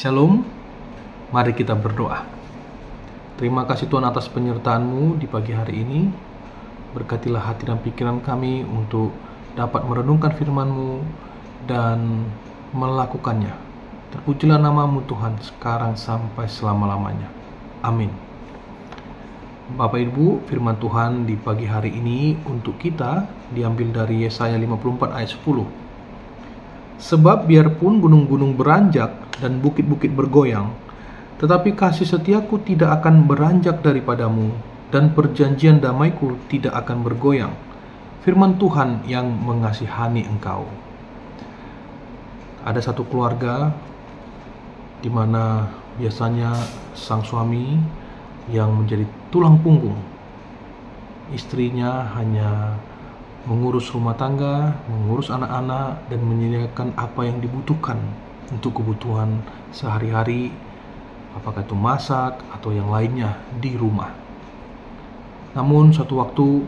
Shalom, mari kita berdoa. Terima kasih Tuhan atas penyertaan-Mu di pagi hari ini. Berkatilah hati dan pikiran kami untuk dapat merenungkan firman-Mu dan melakukannya. Terpujilah nama-Mu Tuhan sekarang sampai selama-lamanya. Amin. Bapak Ibu, firman Tuhan di pagi hari ini untuk kita diambil dari Yesaya 54 ayat 10. Sebab biarpun gunung-gunung beranjak dan bukit-bukit bergoyang, tetapi kasih setiaku tidak akan beranjak daripadamu, dan perjanjian damaiku tidak akan bergoyang. Firman Tuhan yang mengasihani engkau. Ada satu keluarga di mana biasanya sang suami yang menjadi tulang punggung. Istrinya hanya mengurus rumah tangga, mengurus anak-anak, dan menyediakan apa yang dibutuhkan untuk kebutuhan sehari-hari, apakah itu masak atau yang lainnya di rumah. Namun suatu waktu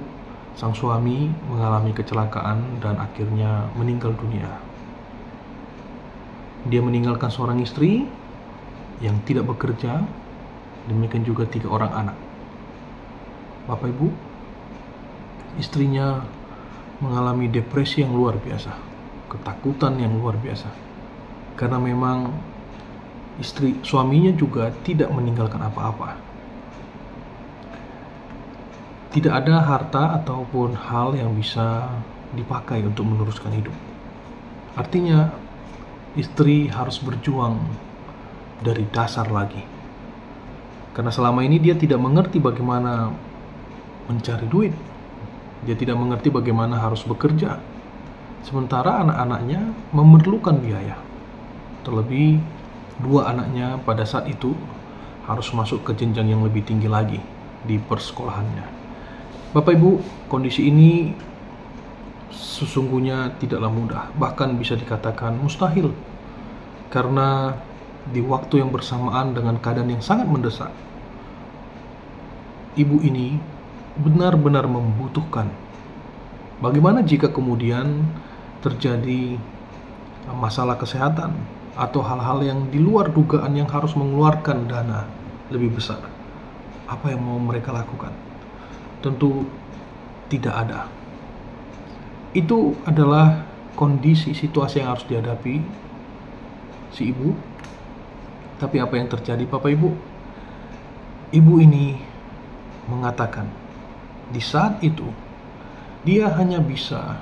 sang suami mengalami kecelakaan dan akhirnya meninggal dunia. Dia meninggalkan seorang istri yang tidak bekerja, demikian juga 3 orang anak. Bapak Ibu, istrinya mengalami depresi yang luar biasa, ketakutan yang luar biasa, karena memang suaminya juga tidak meninggalkan apa-apa. Tidak ada harta ataupun hal yang bisa dipakai untuk meneruskan hidup. Artinya istri harus berjuang dari dasar lagi, karena selama ini dia tidak mengerti bagaimana mencari duit. Dia tidak mengerti bagaimana harus bekerja, sementara anak-anaknya memerlukan biaya. Terlebih 2 anaknya pada saat itu harus masuk ke jenjang yang lebih tinggi lagi di persekolahannya. Bapak Ibu, kondisi ini sesungguhnya tidaklah mudah, bahkan bisa dikatakan mustahil, karena di waktu yang bersamaan dengan keadaan yang sangat mendesak, ibu ini benar-benar membutuhkan. Bagaimana jika kemudian terjadi masalah kesehatan atau hal-hal yang di luar dugaan yang harus mengeluarkan dana lebih besar? Apa yang mau mereka lakukan? Tentu tidak ada. Itu adalah kondisi situasi yang harus dihadapi si ibu. Tapi apa yang terjadi Bapak Ibu? Ibu ini mengatakan di saat itu dia hanya bisa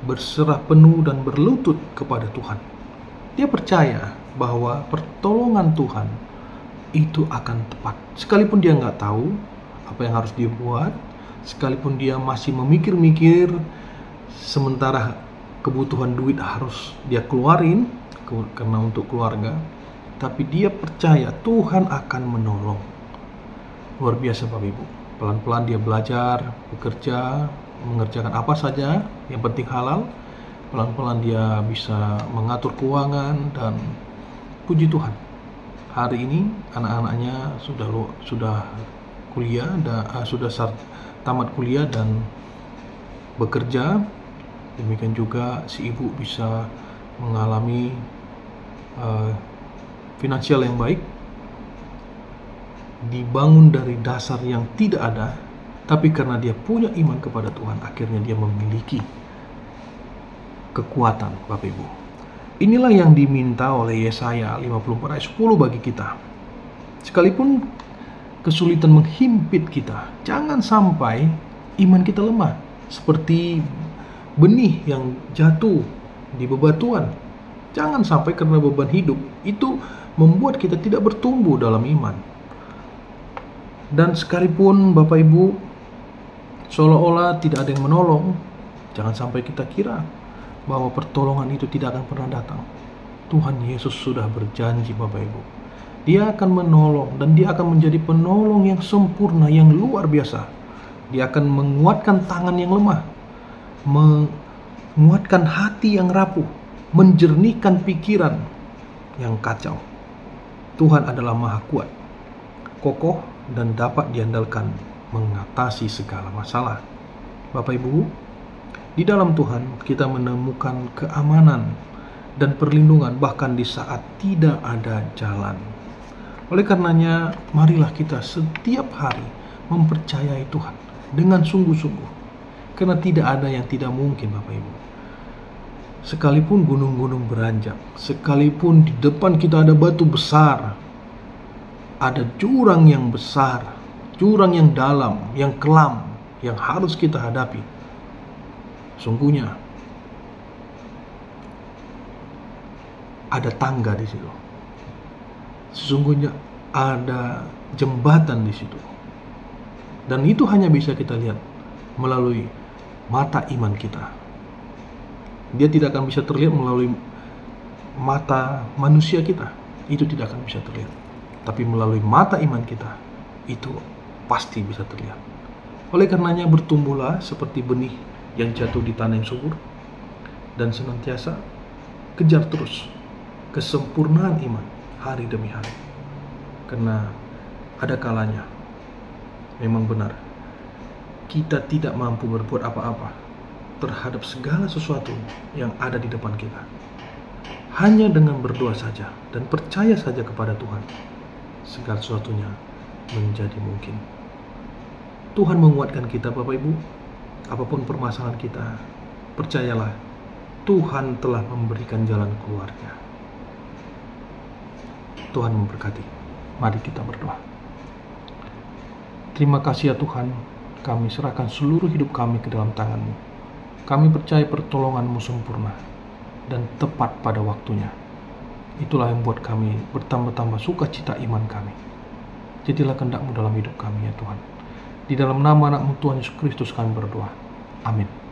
berserah penuh dan berlutut kepada Tuhan. Dia percaya bahwa pertolongan Tuhan itu akan tepat. Sekalipun dia nggak tahu apa yang harus dia buat, sekalipun dia masih memikir-mikir, sementara kebutuhan duit harus dia keluarin karena untuk keluarga, tapi dia percaya Tuhan akan menolong. Luar biasa Bapak Ibu. Pelan-pelan dia belajar, bekerja, mengerjakan apa saja, yang penting halal. Pelan-pelan dia bisa mengatur keuangan, dan puji Tuhan, hari ini anak-anaknya sudah kuliah, sudah tamat kuliah dan bekerja. Demikian juga si ibu bisa mengalami finansial yang baik, dibangun dari dasar yang tidak ada, tapi karena dia punya iman kepada Tuhan, akhirnya dia memiliki kekuatan. Bapak Ibu, inilah yang diminta oleh Yesaya 54 ayat 10 bagi kita. Sekalipun kesulitan menghimpit kita, jangan sampai iman kita lemah, seperti benih yang jatuh di bebatuan. Jangan sampai karena beban hidup itu membuat kita tidak bertumbuh dalam iman. Dan sekalipun Bapak Ibu seolah-olah tidak ada yang menolong, jangan sampai kita kira bahwa pertolongan itu tidak akan pernah datang. Tuhan Yesus sudah berjanji Bapak Ibu, Dia akan menolong, dan Dia akan menjadi penolong yang sempurna, yang luar biasa. Dia akan menguatkan tangan yang lemah, menguatkan hati yang rapuh, menjernihkan pikiran yang kacau. Tuhan adalah Maha Kuat, kokoh, dan dapat diandalkan mengatasi segala masalah. Bapak Ibu, di dalam Tuhan kita menemukan keamanan dan perlindungan bahkan di saat tidak ada jalan. Oleh karenanya, marilah kita setiap hari mempercayai Tuhan dengan sungguh-sungguh, karena tidak ada yang tidak mungkin, Bapak Ibu. Sekalipun gunung-gunung beranjak, sekalipun di depan kita ada batu besar, ada jurang yang besar, jurang yang dalam, yang kelam, yang harus kita hadapi, sungguhnya ada tangga di situ. Sesungguhnya ada jembatan di situ. Dan itu hanya bisa kita lihat melalui mata iman kita. Dia tidak akan bisa terlihat melalui mata manusia kita. Itu tidak akan bisa terlihat. Tapi melalui mata iman kita, itu pasti bisa terlihat. Oleh karenanya, bertumbuhlah seperti benih yang jatuh di tanah yang subur, dan senantiasa kejar terus kesempurnaan iman hari demi hari. Karena ada kalanya memang benar kita tidak mampu berbuat apa-apa terhadap segala sesuatu yang ada di depan kita. Hanya dengan berdoa saja dan percaya saja kepada Tuhan, segala sesuatunya menjadi mungkin. Tuhan menguatkan kita, Bapak Ibu. Apapun permasalahan kita, percayalah Tuhan telah memberikan jalan keluarnya. Tuhan memberkati. Mari kita berdoa. Terima kasih ya Tuhan, kami serahkan seluruh hidup kami ke dalam tangan-Mu. Kami percaya pertolongan-Mu sempurna dan tepat pada waktunya. Itulah yang membuat kami bertambah-tambah sukacita iman kami. Jadilah kehendak-Mu dalam hidup kami ya Tuhan. Di dalam nama anak-Mu Tuhan Yesus Kristus kami berdoa. Amin.